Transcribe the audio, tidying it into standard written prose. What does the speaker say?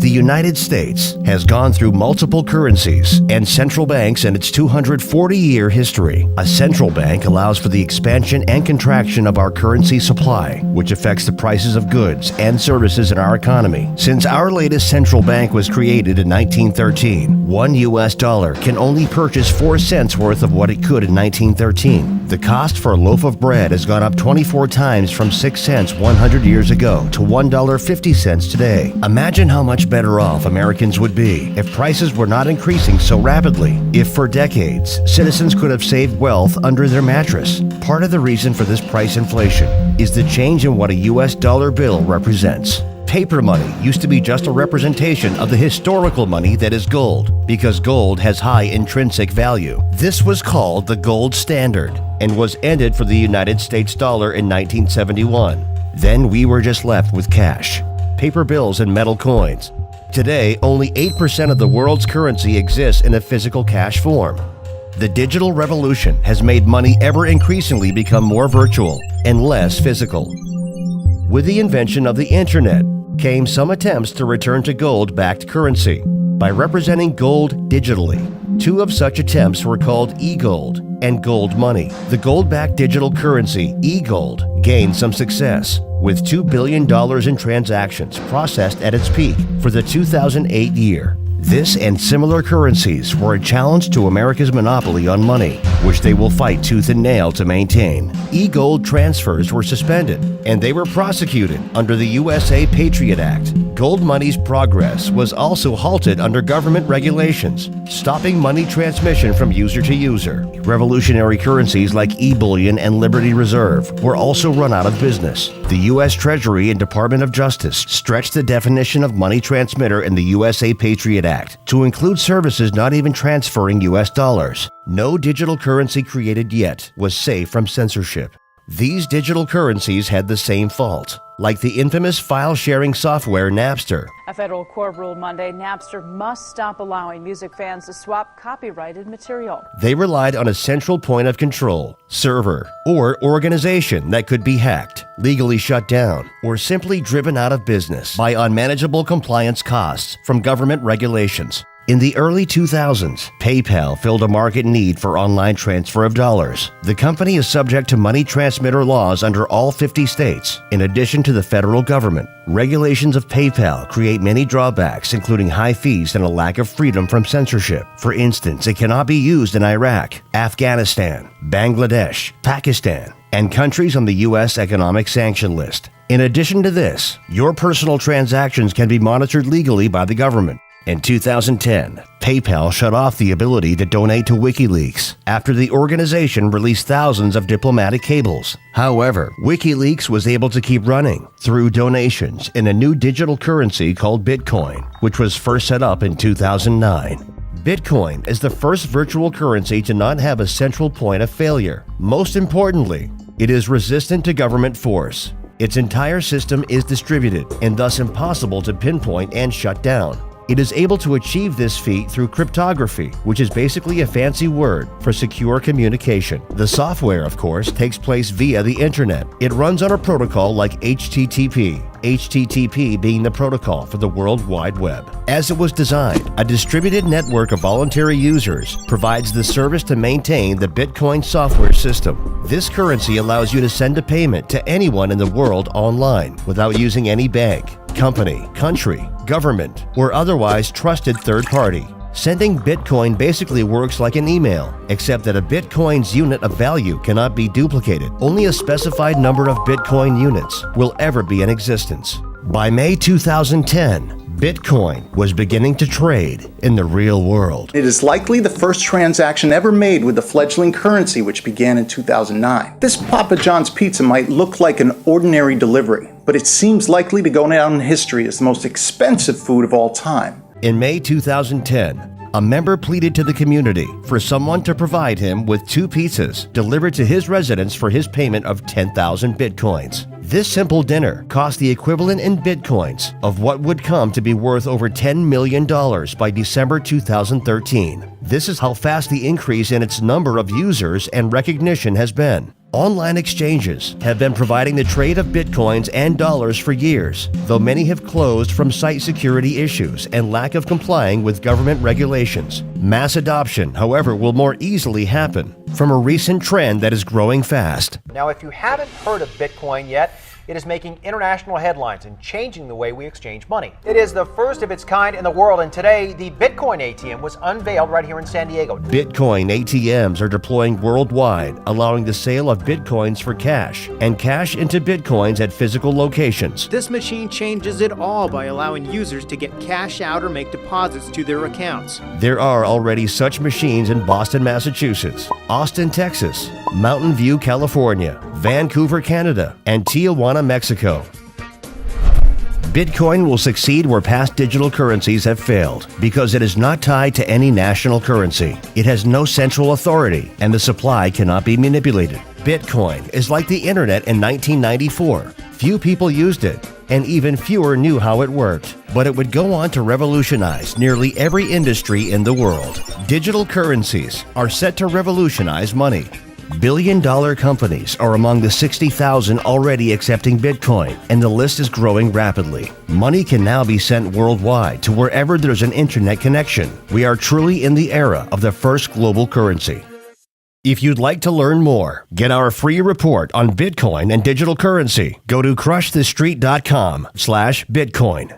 The United States has gone through multiple currencies and central banks in its 240-year history. A central bank allows for the expansion and contraction of our currency supply, which affects the prices of goods and services in our economy. Since our latest central bank was created in 1913, one US dollar can only purchase 4 cents worth of what it could in 1913. The cost for a loaf of bread has gone up 24 times from 6 cents 100 years ago to $1.50 today. Imagine how much better off Americans would be if prices were not increasing so rapidly. If for decades, citizens could have saved wealth under their mattress. Part of the reason for this price inflation is the change in what a US dollar bill represents. Paper money used to be just a representation of the historical money that is gold, because gold has high intrinsic value. This was called the gold standard and was ended for the United States dollar in 1971. Then we were just left with cash, paper bills and metal coins. Today, only 8% of the world's currency exists in a physical cash form. The digital revolution has made money ever increasingly become more virtual and less physical. With the invention of the internet came some attempts to return to gold-backed currency by representing gold digitally. 2 of such attempts were called e-gold and gold money. The gold-backed digital currency, e-gold, gained some success, with $2 billion in transactions processed at its peak for the 2008 year. This and similar currencies were a challenge to America's monopoly on money, which they will fight tooth and nail to maintain. E-gold transfers were suspended, and they were prosecuted under the USA Patriot Act. Gold money's progress was also halted under government regulations, stopping money transmission from user to user. Revolutionary currencies like e-bullion and Liberty Reserve were also run out of business. The U.S. Treasury and Department of Justice stretched the definition of money transmitter in the USA Patriot Act to include services not even transferring U.S. dollars. No digital currency created yet was safe from censorship. These digital currencies had the same fault, like the infamous file-sharing software Napster. A federal court ruled Monday Napster must stop allowing music fans to swap copyrighted material. They relied on a central point of control, server, or organization that could be hacked, legally shut down, or simply driven out of business by unmanageable compliance costs from government regulations. In the early 2000s, PayPal filled a market need for online transfer of dollars. The company is subject to money transmitter laws under all 50 states. In addition to the federal government, regulations of PayPal create many drawbacks, including high fees and a lack of freedom from censorship. For instance, it cannot be used in Iraq, Afghanistan, Bangladesh, Pakistan, and countries on the U.S. economic sanction list. In addition to this, your personal transactions can be monitored legally by the government. In 2010, PayPal shut off the ability to donate to WikiLeaks after the organization released thousands of diplomatic cables. However, WikiLeaks was able to keep running through donations in a new digital currency called Bitcoin, which was first set up in 2009. Bitcoin is the first virtual currency to not have a central point of failure. Most importantly, it is resistant to government force. Its entire system is distributed and thus impossible to pinpoint and shut down. It is able to achieve this feat through cryptography, which is basically a fancy word for secure communication. The software, of course, takes place via the internet. It runs on a protocol like HTTP being the protocol for the World Wide Web. As it was designed, a distributed network of voluntary users provides the service to maintain the Bitcoin software system. This currency allows you to send a payment to anyone in the world online without using any bank, company, country, government, or otherwise trusted third party. Sending Bitcoin basically works like an email, except that a Bitcoin's unit of value cannot be duplicated. Only a specified number of Bitcoin units will ever be in existence. By May 2010, Bitcoin was beginning to trade in the real world. It is likely the first transaction ever made with the fledgling currency, which began in 2009. This Papa John's pizza might look like an ordinary delivery, but it seems likely to go down in history as the most expensive food of all time. In May 2010, a member pleaded to the community for someone to provide him with 2 pizzas delivered to his residence for his payment of 10,000 Bitcoins. This simple dinner cost the equivalent in Bitcoins of what would come to be worth over $10 million by December 2013. This is how fast the increase in its number of users and recognition has been. Online exchanges have been providing the trade of bitcoins and dollars for years, though many have closed from site security issues and lack of complying with government regulations. Mass adoption, however, will more easily happen from a recent trend that is growing fast. Now, if you haven't heard of Bitcoin yet, it is making international headlines and changing the way we exchange money. It is the first of its kind in the world, and today the Bitcoin ATM was unveiled right here in San Diego. Bitcoin ATMs are deploying worldwide, allowing the sale of bitcoins for cash and cash into bitcoins at physical locations. This machine changes it all by allowing users to get cash out or make deposits to their accounts. There are already such machines in Boston, Massachusetts, Austin, Texas, Mountain View, California, Vancouver, Canada, and Tijuana, Mexico. Bitcoin will succeed where past digital currencies have failed because it is not tied to any national currency. It has no central authority, and the supply cannot be manipulated. Bitcoin is like the internet in 1994. Few people used it, and even fewer knew how it worked. But it would go on to revolutionize nearly every industry in the world. Digital currencies are set to revolutionize money. Billion-dollar companies are among the 60,000 already accepting Bitcoin, and the list is growing rapidly. Money can now be sent worldwide to wherever there's an internet connection. We are truly in the era of the first global currency. If you'd like to learn more, get our free report on Bitcoin and digital currency. Go to crushthestreet.com/Bitcoin.